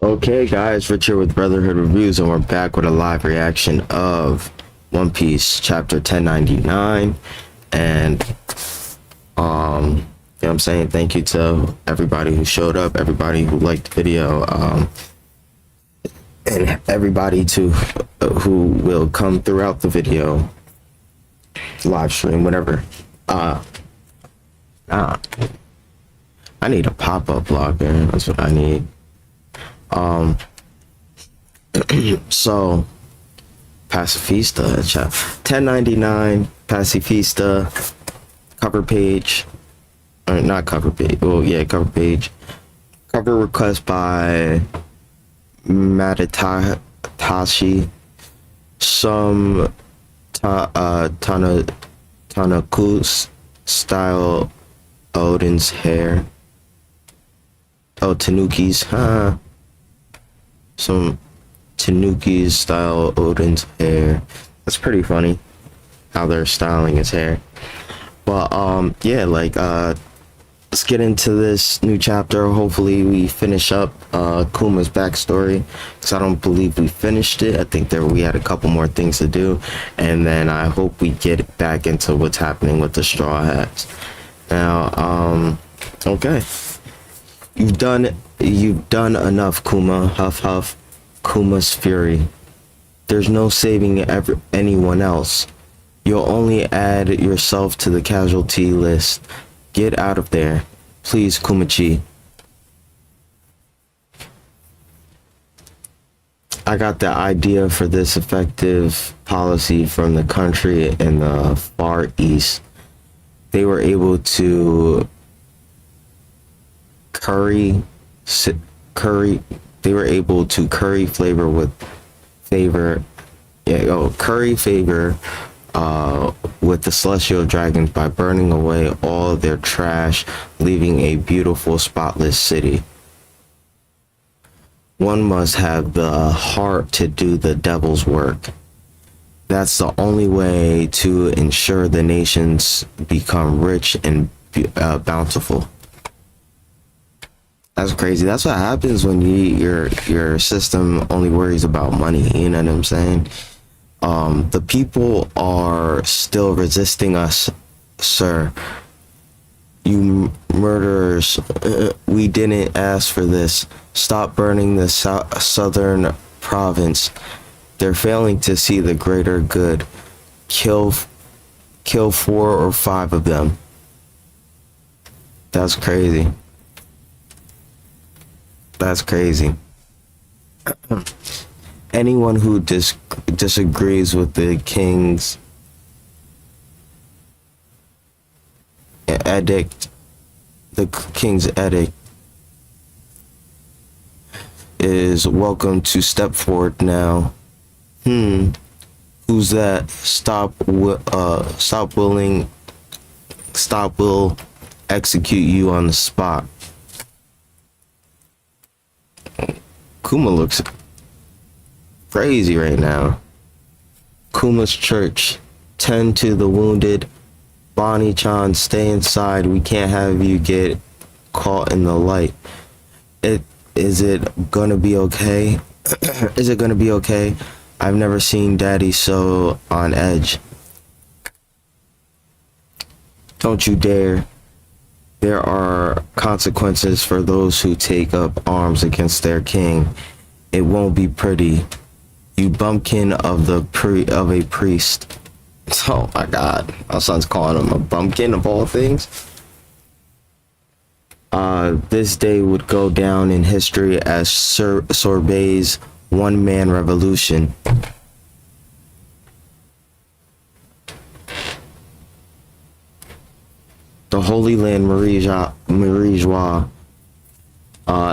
Okay, guys, Richard with Brotherhood Reviews, and we're back with a live reaction of One Piece Chapter 1099. And, you know what I'm saying? Thank you to everybody who showed up, everybody who liked the video, and everybody who will come throughout the video, live stream, whatever. I need a pop-up blocker. That's what I need. So Pacifista, 1099 Pacifista, cover page, or not cover page, well, yeah, cover page, cover request by Matatashi, some Tanaku's style Odin's hair, Tanuki's, some Tanuki's style Odin's hair. That's pretty funny how they're styling his hair. But yeah, like let's get into this new chapter. Hopefully we finish up Kuma's backstory, because I don't believe we finished it. I think we had a couple more things to do, and then I hope we get back into what's happening with the Straw Hats. Now, okay, you've done enough, Kuma. Huff huff. Kuma's fury. There's no saving anyone else. You'll only add yourself to the casualty list. Get out of there, please, Kumachi. I got the idea for this effective policy from the country in the Far East. They were able to curry flavor with favor, curry favor with the celestial dragons by burning away all their trash, leaving a beautiful, spotless city. One must have the heart to do the devil's work. That's the only way to ensure the nations become rich and bountiful. That's crazy. That's what happens when your system only worries about money. You know what I'm saying? The people are still resisting us, sir. You murderers, we didn't ask for this. Stop burning the southern province. They're failing to see the greater good. Kill 4 or 5 of them. That's crazy. That's crazy. Anyone who disagrees with the king's edict, is welcome to step forward now. Who's that? Will execute you on the spot. Kuma looks crazy right now. Kuma's church. Tend to the wounded. Bonnie-chan, stay inside. We can't have you get caught in the light. Is it gonna be okay? Is it gonna be okay? I've never seen Daddy so on edge. Don't you dare. There are consequences for those who take up arms against their king. It won't be pretty. You bumpkin of a priest. Oh my god, my son's calling him a bumpkin of all things. This day would go down in history as Sorbet's one-man revolution. The Holy Land Marijois.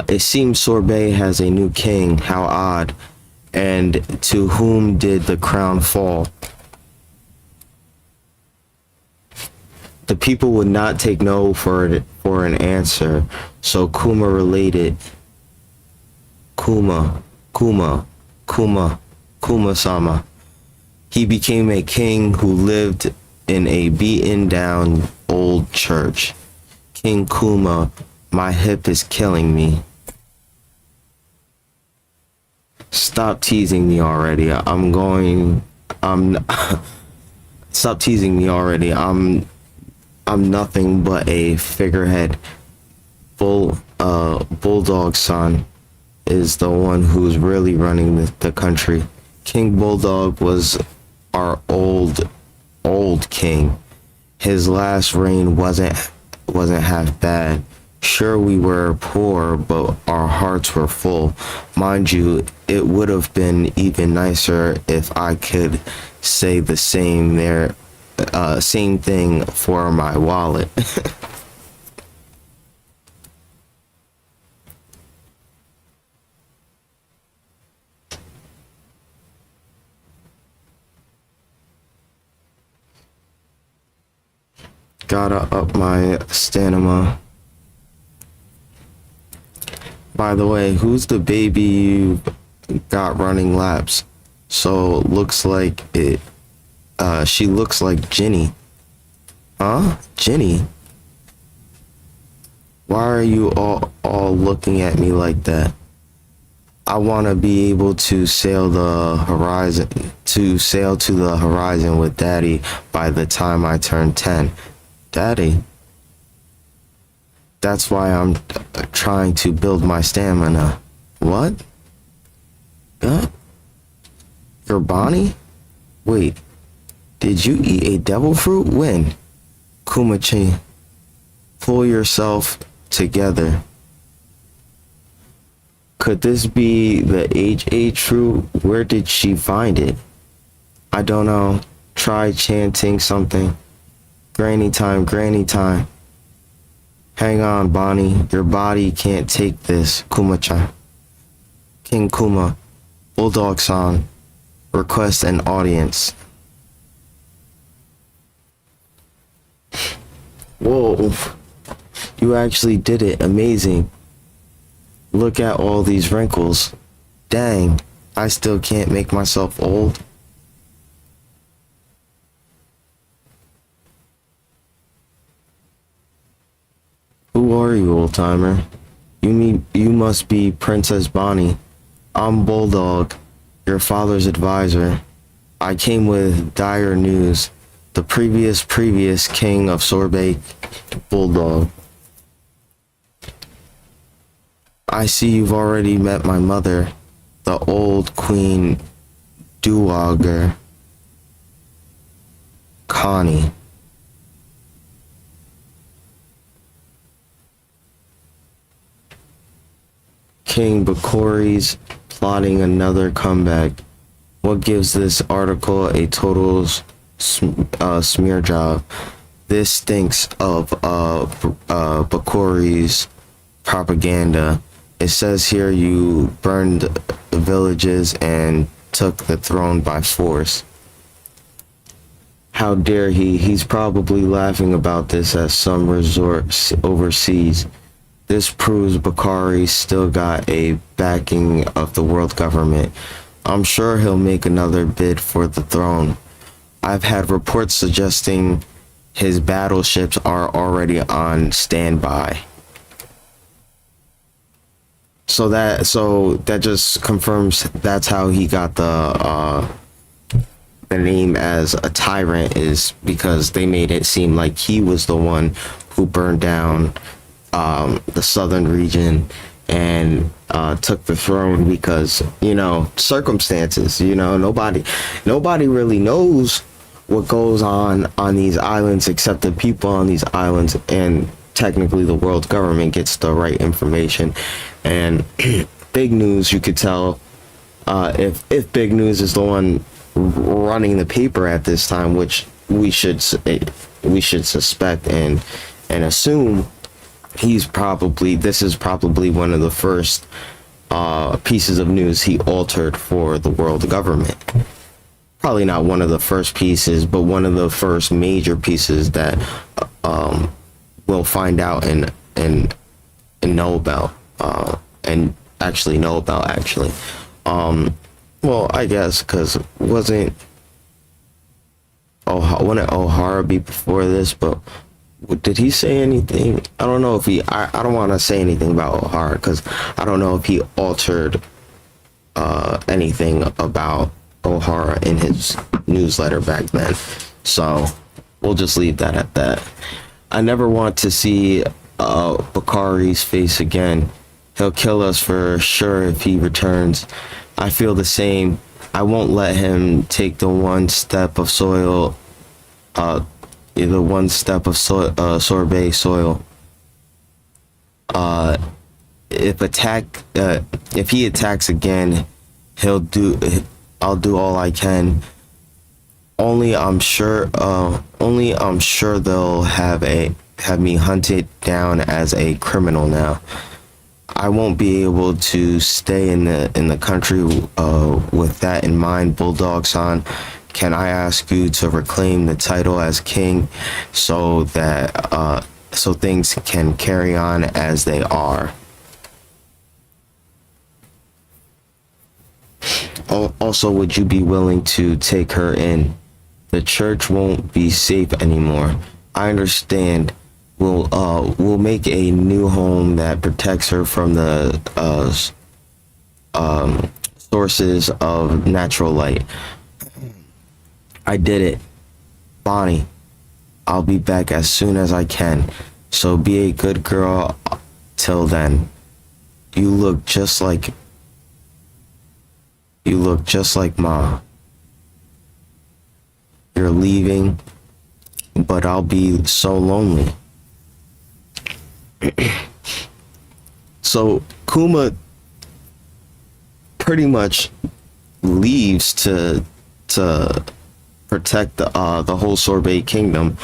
It seems Sorbet has a new king. How odd. And to whom did the crown fall? The people would not take no for an answer, so Kuma related. Kuma-sama. He became a king who lived in a beaten down old church. King Kuma, my hip is killing me. Stop teasing me already. I'm stop teasing me already. I'm nothing but a figurehead. Bulldog son is the one who's really running the country. King Bulldog was our old king. His last reign wasn't half bad. Sure, we were poor, but our hearts were full. Mind you, it would have been even nicer if I could say the same thing for my wallet. Gotta up my stamina. By the way, who's the baby you got running laps? So looks like it. She looks like Ginny. Huh? Ginny? Why are you all looking at me like that? I want to be able to sail the horizon, to sail to the horizon with Daddy by the time I turn 10. Daddy? That's why I'm trying to build my stamina. What? What? You're Bonnie? Wait, did you eat a devil fruit? When? Kumachi, pull yourself together. Could this be the HA fruit? Where did she find it? I don't know. Try chanting something. Granny time, granny time. Hang on, Bonnie. Your body can't take this. Kuma-chan. King Kuma. Bulldog-san. Request an audience. Whoa. You actually did it. Amazing. Look at all these wrinkles. Dang. I still can't make myself old. Who are you, old-timer? You must be Princess Bonnie. I'm Bulldog, your father's advisor. I came with dire news. The previous king of Sorbet, Bulldog. I see you've already met my mother, the old Queen Dowager, Connie. King Bakori's plotting another comeback. What gives this article a total smear job? This stinks of Bakori's propaganda. It says here you burned villages and took the throne by force. How dare he? He's probably laughing about this at some resort overseas. This proves Bakari still got a backing of the world government. I'm sure he'll make another bid for the throne. I've had reports suggesting his battleships are already on standby. So that just confirms that's how he got the name as a tyrant, is because they made it seem like he was the one who burned down the southern region and took the throne because, you know, circumstances. You know, nobody really knows what goes on these islands except the people on these islands, and technically the world government gets the right information. And Big News, you could tell, if Big News is the one running the paper at this time, which we should suspect and assume. This is probably one of the first pieces of news he altered for the world government. Probably not one of the first pieces, but one of the first major pieces that we'll find out and know about, and actually know about, actually. Well, I guess, because wouldn't O'Hara be before this? But did he say anything? I don't know if I don't want to say anything about O'Hara because I don't know if he altered anything about O'Hara in his newsletter back then. So we'll just leave that at that. I never want to see Bakari's face again. He'll kill us for sure if he returns. I feel the same. I won't let him take the one step of soil, sorbet soil. If he attacks again, I'll do all I can. Only I'm sure they'll have me hunted down as a criminal now. I won't be able to stay in the country with that in mind, Bulldog-san. Can I ask you to reclaim the title as king so that so things can carry on as they are? Also, would you be willing to take her in? The church won't be safe anymore. I understand. We'll make a new home that protects her from the sources of natural light. I did it. Bonnie, I'll be back as soon as I can. So be a good girl till then. You look just like Ma. You're leaving, but I'll be so lonely. So Kuma pretty much leaves to protect the whole Sorbet Kingdom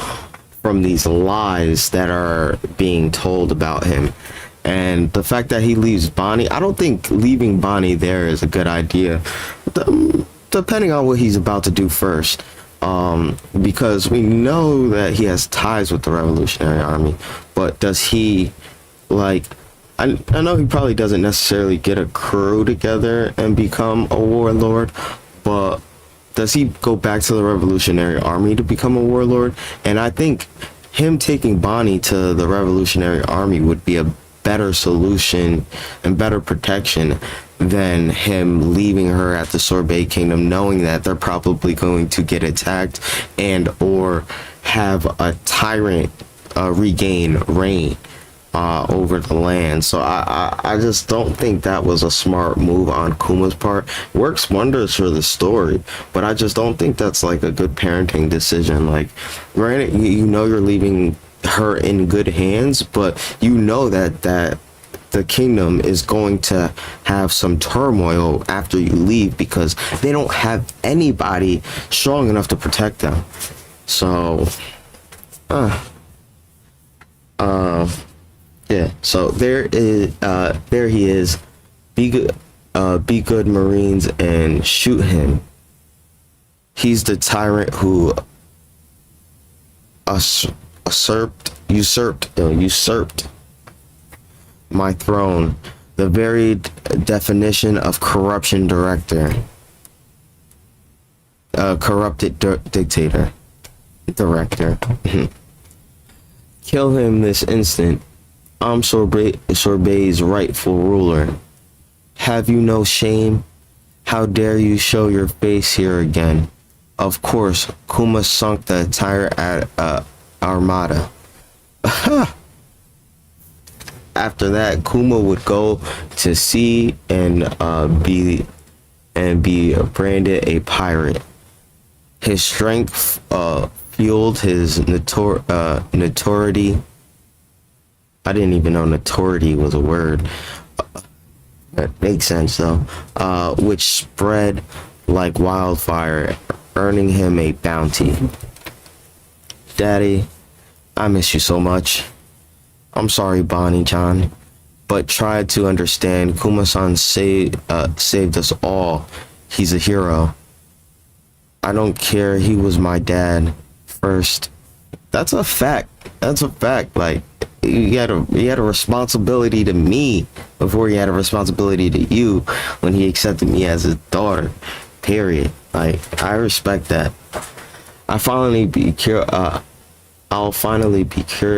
from these lies that are being told about him. And the fact that he leaves Bonnie, I don't think leaving Bonnie there is a good idea, depending on what he's about to do first. Because we know that he has ties with the Revolutionary Army, but does he, like, I know he probably doesn't necessarily get a crew together and become a warlord, but does he go back to the Revolutionary Army to become a warlord? And I think him taking Bonnie to the Revolutionary Army would be a better solution and better protection than him leaving her at the Sorbet Kingdom, knowing that they're probably going to get attacked and or have a tyrant regain reign over the land. So I just don't think that was a smart move on Kuma's part. Works wonders for the story, but I just don't think that's like a good parenting decision. Like, granted, you know you're leaving her in good hands, but you know that the kingdom is going to have some turmoil after you leave because they don't have anybody strong enough to protect them. So yeah, so there he is. Be good Marines and shoot him. He's the tyrant who usurped my throne, the very definition of corruption corrupted dictator director. Kill him this instant. I'm Sorbet's rightful ruler. Have you no shame? How dare you show your face here again? Of course, Kuma sunk the entire armada. After that, Kuma would go to sea and be branded a pirate. His strength fueled his notoriety. I didn't even know notoriety was a word. That makes sense though. Which spread like wildfire, earning him a bounty. Daddy, I miss you so much. I'm sorry, Bonnie-chan, but try to understand. Kuma-san saved us all. He's a hero. I don't care. He was my dad first. That's a fact. Like, he had a responsibility to me before he had a responsibility to you when he accepted me as his daughter. Period. Like, I respect that. I'll finally be cured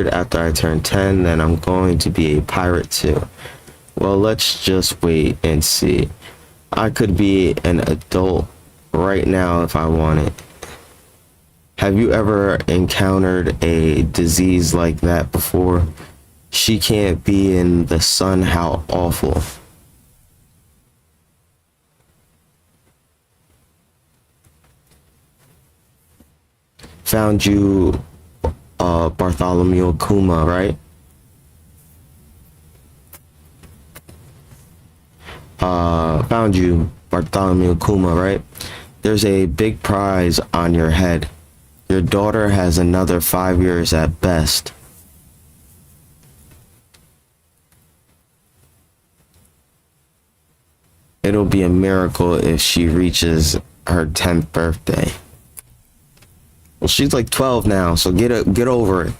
after I turn 10, then I'm going to be a pirate too. Well, let's just wait and see. I could be an adult right now if I wanted. Have you ever encountered a disease like that before? She can't be in the sun, how awful. Found you, Bartholomew Kuma, right? Found you, Bartholomew Kuma, right? There's a big prize on your head. Your daughter has another 5 years at best. It'll be a miracle if she reaches her 10th birthday. Well, she's like 12 now, so get over it.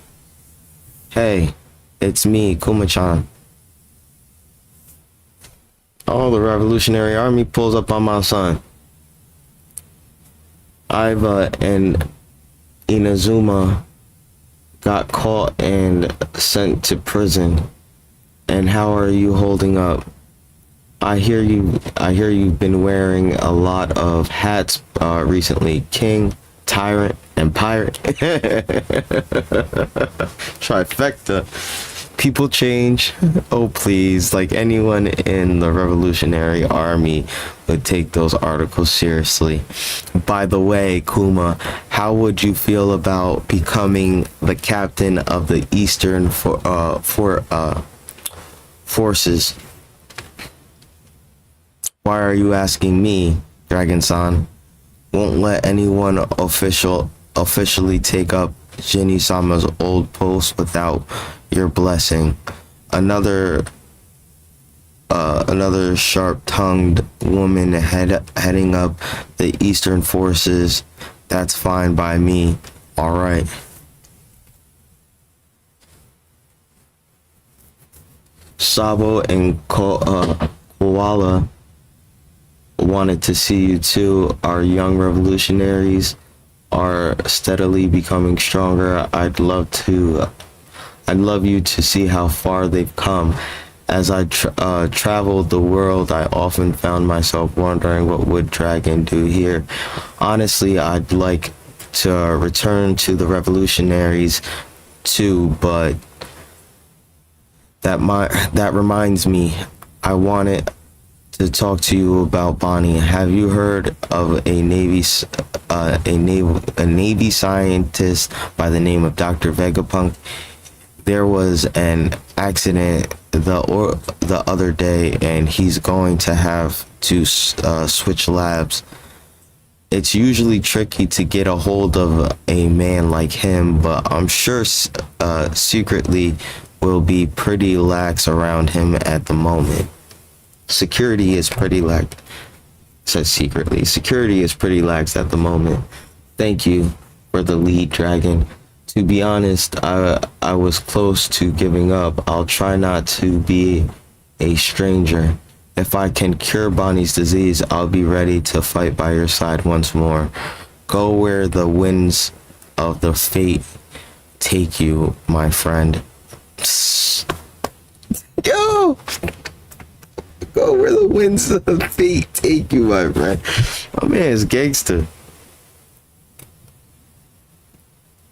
Hey, it's me, Kuma-chan. Oh, the Revolutionary Army pulls up on my son. Iva and Inazuma got caught and sent to prison. And how are you holding up? I hear you've been wearing a lot of hats recently. King, tyrant, and pirate. Trifecta. People change. Oh, please. Like anyone in the Revolutionary Army would take those articles seriously. By the way, Kuma, how would you feel about becoming the captain of the Eastern forces? Why are you asking me, Dragon-san? Won't let anyone officially take up Jinny-sama's old post without your blessing. Another sharp-tongued woman heading up the Eastern forces. That's fine by me. All right. Sabo and Koala wanted to see you too. Our young revolutionaries are steadily becoming stronger. I'd love you to see how far they've come. As I traveled the world, I often found myself wondering what would Dragon do here. Honestly, I'd like to return to the revolutionaries too, but that reminds me, I wanted to talk to you about Bonnie. Have you heard of a Navy scientist by the name of Dr. Vegapunk? There was an accident the other day, and he's going to have to switch labs. It's usually tricky to get a hold of a man like him, but I'm sure secretly will be pretty lax around him at the moment. Security is pretty lax. Says secretly. Security is pretty lax at the moment. Thank you for the lead, Dragon. To be honest, I was close to giving up. I'll try not to be a stranger. If I can cure Bonnie's disease, I'll be ready to fight by your side once more. Go where the winds of the fate take you, my friend. Yo! Go where the winds of the fate take you, my friend. My man is gangster.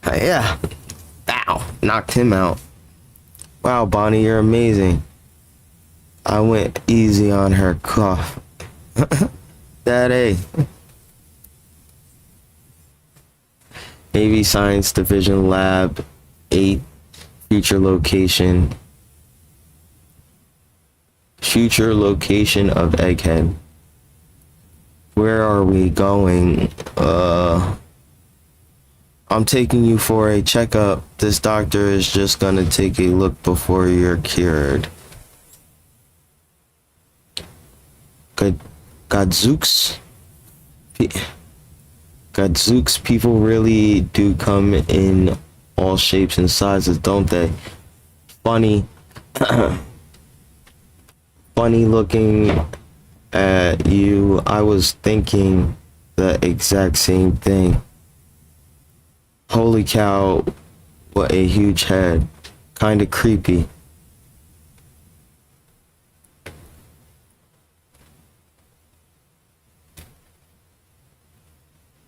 Yeah. Ow. Knocked him out. Wow, Bonnie, you're amazing. I went easy on her cough. Daddy. Navy Science Division Lab 8. Future location of Egghead. Where are we going? I'm taking you for a checkup. This doctor is just gonna take a look before you're cured. Gadzooks, people really do come in all shapes and sizes, don't they? Funny. Funny looking at you. I was thinking the exact same thing. Holy cow, what a huge head. Kinda creepy.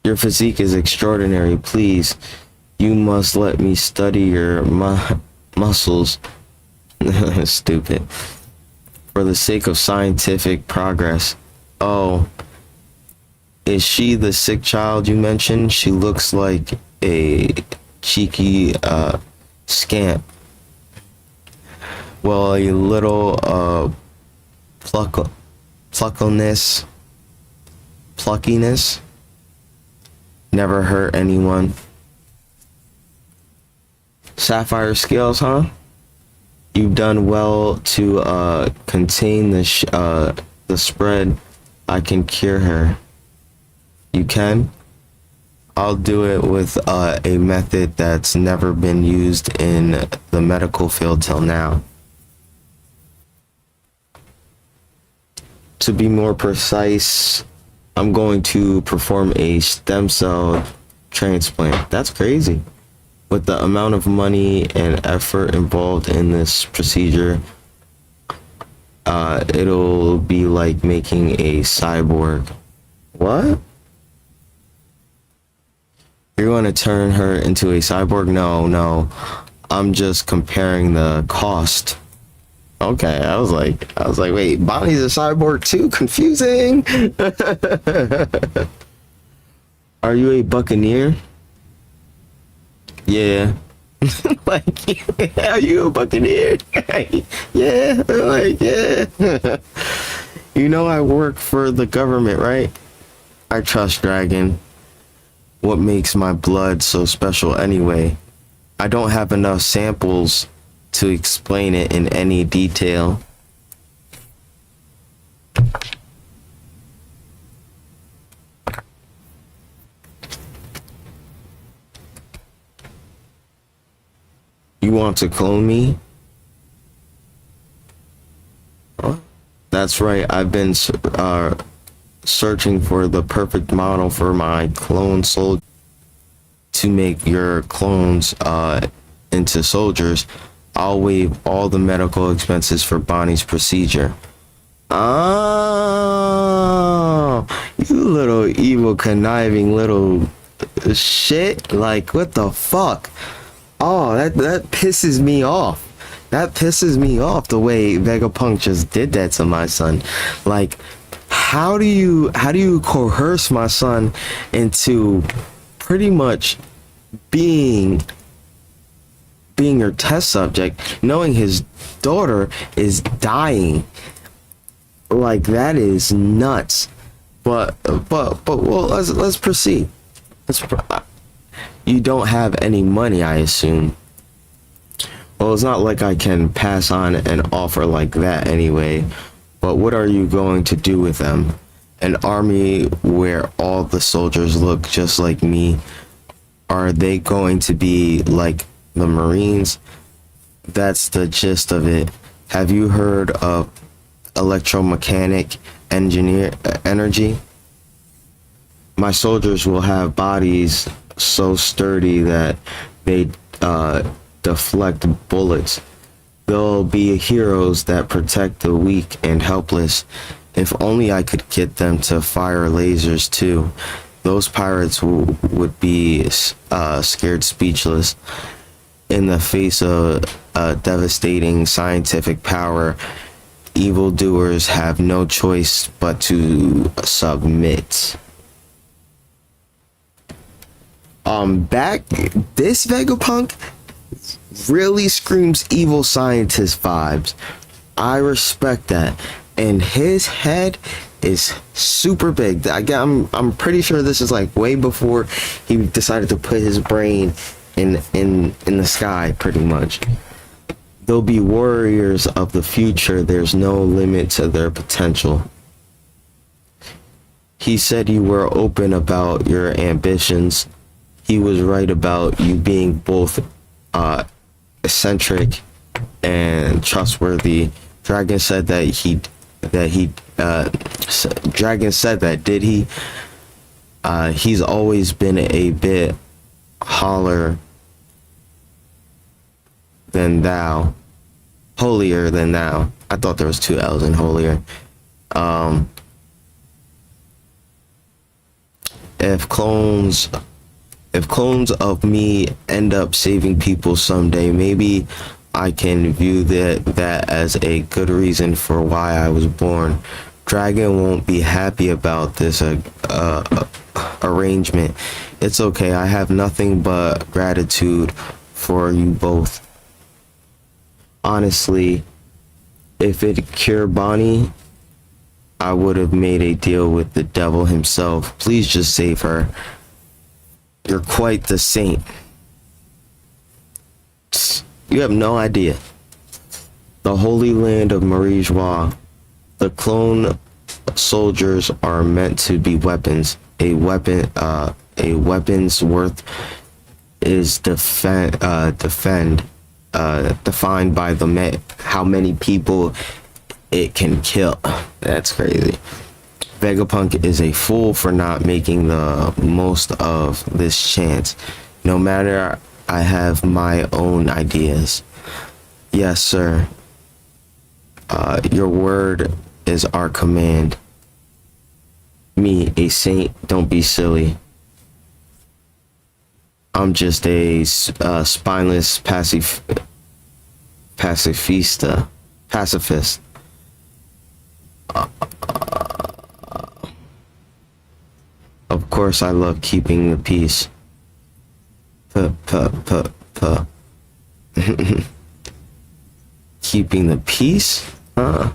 Your physique is extraordinary. Please, you must let me study your muscles. Stupid. For the sake of scientific progress. Oh, is she the sick child you mentioned? She looks like a cheeky scamp. Well, a little pluckiness never hurt anyone. Sapphire scales, huh? You've done well to contain the spread. I can cure her. You can? I'll do it with a method that's never been used in the medical field till now. To be more precise, I'm going to perform a stem cell transplant. That's crazy. With the amount of money and effort involved in this procedure, it'll be like making a cyborg. What? You're going to turn her into a cyborg? No. I'm just comparing the cost. Okay, I was like, wait, Bonnie's a cyborg too? Confusing. Are you a buccaneer? Yeah. Like, are you a buccaneer? Yeah, like, yeah. You know I work for the government, right? I trust Dragon. What makes my blood so special anyway? I don't have enough samples to explain it in any detail. You want to clone me? Huh? That's right, I've been searching for the perfect model for my clone soldier to make your clones into soldiers. I'll waive all the medical expenses for Bonnie's procedure. Oh, you little evil conniving little shit. Like, what the fuck? Oh, that pisses me off. That pisses me off the way Vegapunk just did that to my son. Like, how do you coerce my son into pretty much being your test subject, knowing his daughter is dying? Like, that is nuts. But well, let's proceed. You don't have any money, I assume. Well, it's not like I can pass on an offer like that anyway. But what are you going to do with them? An army where all the soldiers look just like me? Are they going to be like the Marines? That's the gist of it. Have you heard of electromechanic energy? My soldiers will have bodies so sturdy that they deflect bullets. They'll be heroes that protect the weak and helpless. If only I could get them to fire lasers too. Those pirates would be scared speechless. In the face of devastating scientific power, evildoers have no choice but to submit. This Vegapunk really screams evil scientist vibes. I respect that. And his head is super big. I'm pretty sure this is like way before he decided to put his brain in the sky, pretty much. They'll be warriors of the future. There's no limit to their potential. He said you were open about your ambitions. He was right about you being both eccentric and trustworthy. Dragon said that Dragon said that, did he? He's always been a bit holier than thou. I thought there was two L's in holier. if clones of me end up saving people someday, maybe I can view that as a good reason for why I was born. Dragon won't be happy about this arrangement. It's okay. I have nothing but gratitude for you both. Honestly, if it cured Bonnie, I would have made a deal with the devil himself. Please just save her. You're quite the saint. You have no idea. The holy land of Marie Joie. The clone soldiers are meant to be weapons. A weapon's worth is defined by how many people it can kill. That's crazy. Vegapunk is a fool for not making the most of this chance. No matter, I have my own ideas. Yes, sir. Your word is our command. Me, a saint, don't be silly. I'm just a spineless pacifist. Of course, I love keeping the peace. Keeping the peace? Huh.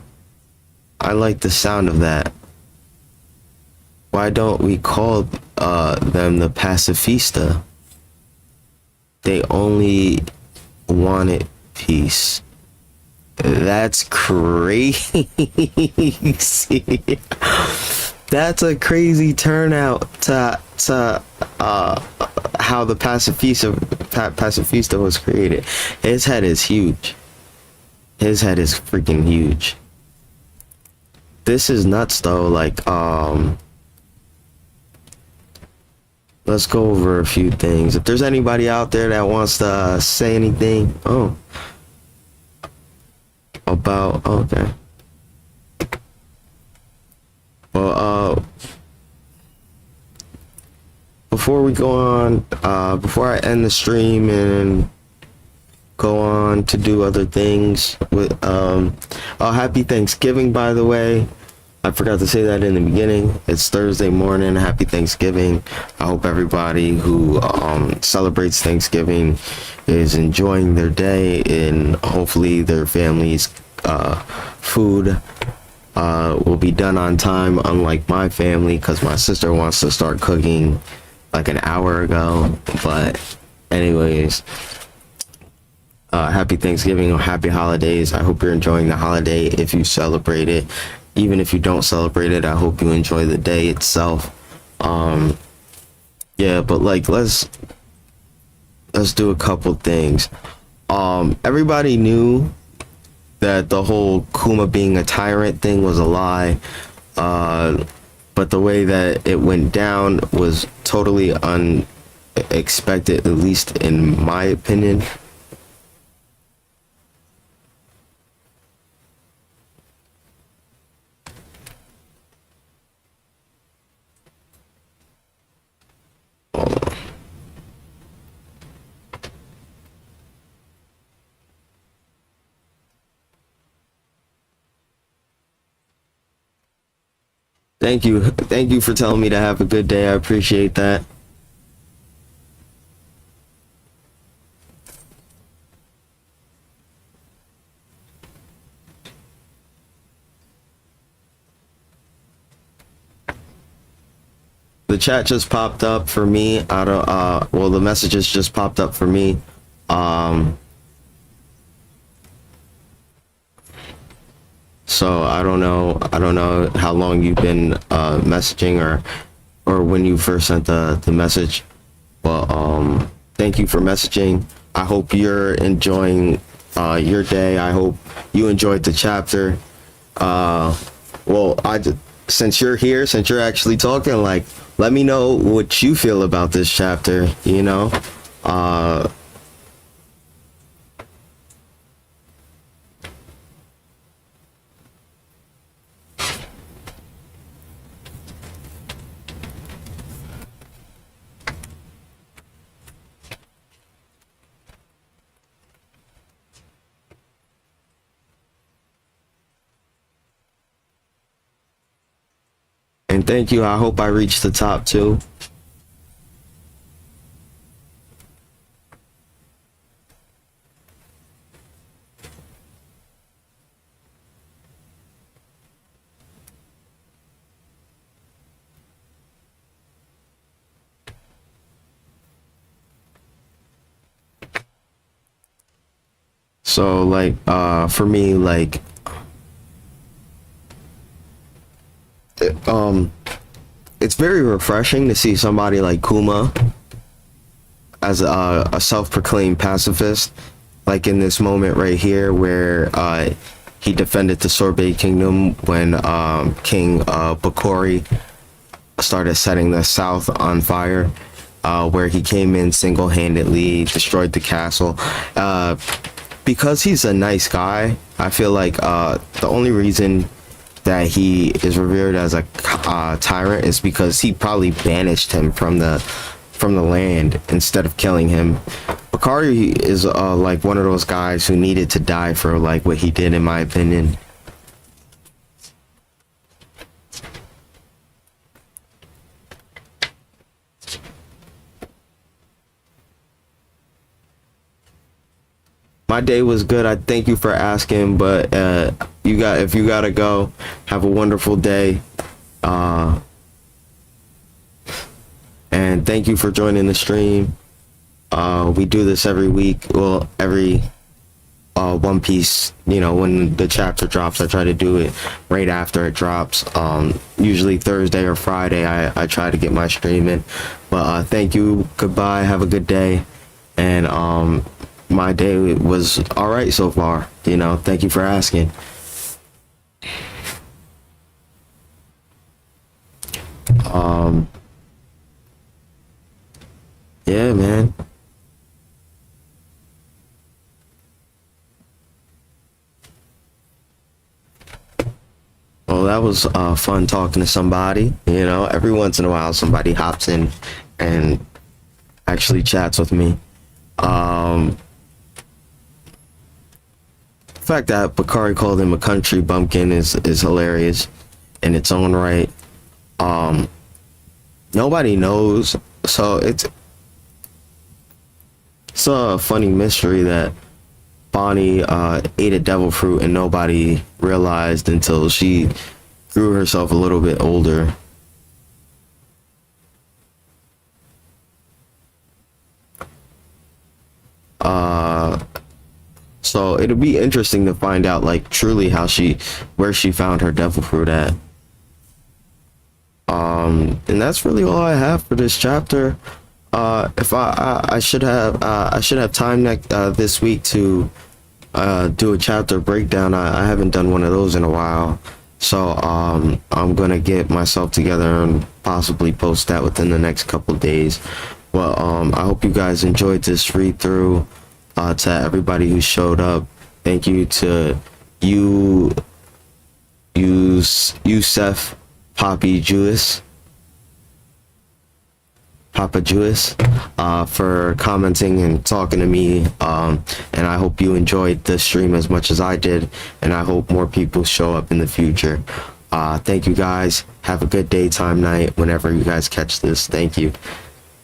I like the sound of that. Why don't we call them the pacifista? They only wanted peace. That's crazy. That's a crazy turnout to how the pacifista was created. His head is huge. His head is freaking huge. This is nuts though. Like, let's go over a few things. If there's anybody out there that wants to say anything, okay. Well, before we go on, before I end the stream and go on to do other things with, happy Thanksgiving, by the way. I forgot to say that in the beginning. It's Thursday morning. Happy Thanksgiving. I hope everybody who celebrates Thanksgiving is enjoying their day, and hopefully their family's food will be done on time, unlike my family, because my sister wants to start cooking like an hour ago. But anyways, happy Thanksgiving or happy holidays. I hope you're enjoying the holiday if you celebrate it. Even if you don't celebrate it, I hope you enjoy the day itself. Yeah, but like, let's do a couple things. Everybody knew that the whole Kuma being a tyrant thing was a lie, but the way that it went down was totally unexpected, at least in my opinion. Thank you for telling me to have a good day. I appreciate that. The chat just popped up for me. I don't well, the messages just popped up for me. So I don't know how long you've been messaging or when you first sent the message, but thank you for messaging. I hope you're enjoying your day. I hope you enjoyed the chapter. Well, since you're here, since you're actually talking, like, let me know what you feel about this chapter, you know. And thank you. I hope I reach the top too. So like for me, like it's very refreshing to see somebody like Kuma as a self-proclaimed pacifist, like in this moment right here where he defended the Sorbet Kingdom when King Bakori started setting the south on fire, where he came in single-handedly, destroyed the castle. Because he's a nice guy, I feel like the only reason that he is revered as a tyrant is because he probably banished him from the land instead of killing him. Bakari is like one of those guys who needed to die for like what he did, in my opinion. My day was good. I thank you for asking, but if you gotta go, have a wonderful day. And thank you for joining the stream. We do this every week. Well, every One Piece, you know, when the chapter drops, I try to do it right after it drops. Usually Thursday or Friday, I try to get my stream in. But thank you. Goodbye. Have a good day. And my day was all right so far. You know, thank you for asking. Yeah, man. Well, that was fun talking to somebody. You know, every once in a while somebody hops in and actually chats with me. The fact that Bakari called him a country bumpkin is hilarious in its own right. Nobody knows, so it's a funny mystery that Bonnie ate a devil fruit and nobody realized until she grew herself a little bit older. So it'll be interesting to find out, like, truly where she found her devil fruit at. And that's really all I have for this chapter. If I should have time this week to do a chapter breakdown. I haven't done one of those in a while, so I'm gonna get myself together and possibly post that within the next couple days. Well, I hope you guys enjoyed this read through. To everybody who showed up, thank you to Yusef Papa Jewis, for commenting and talking to me, and I hope you enjoyed the stream as much as I did, and I hope more people show up in the future. Thank you guys. Have a good daytime, night, whenever you guys catch this. Thank you.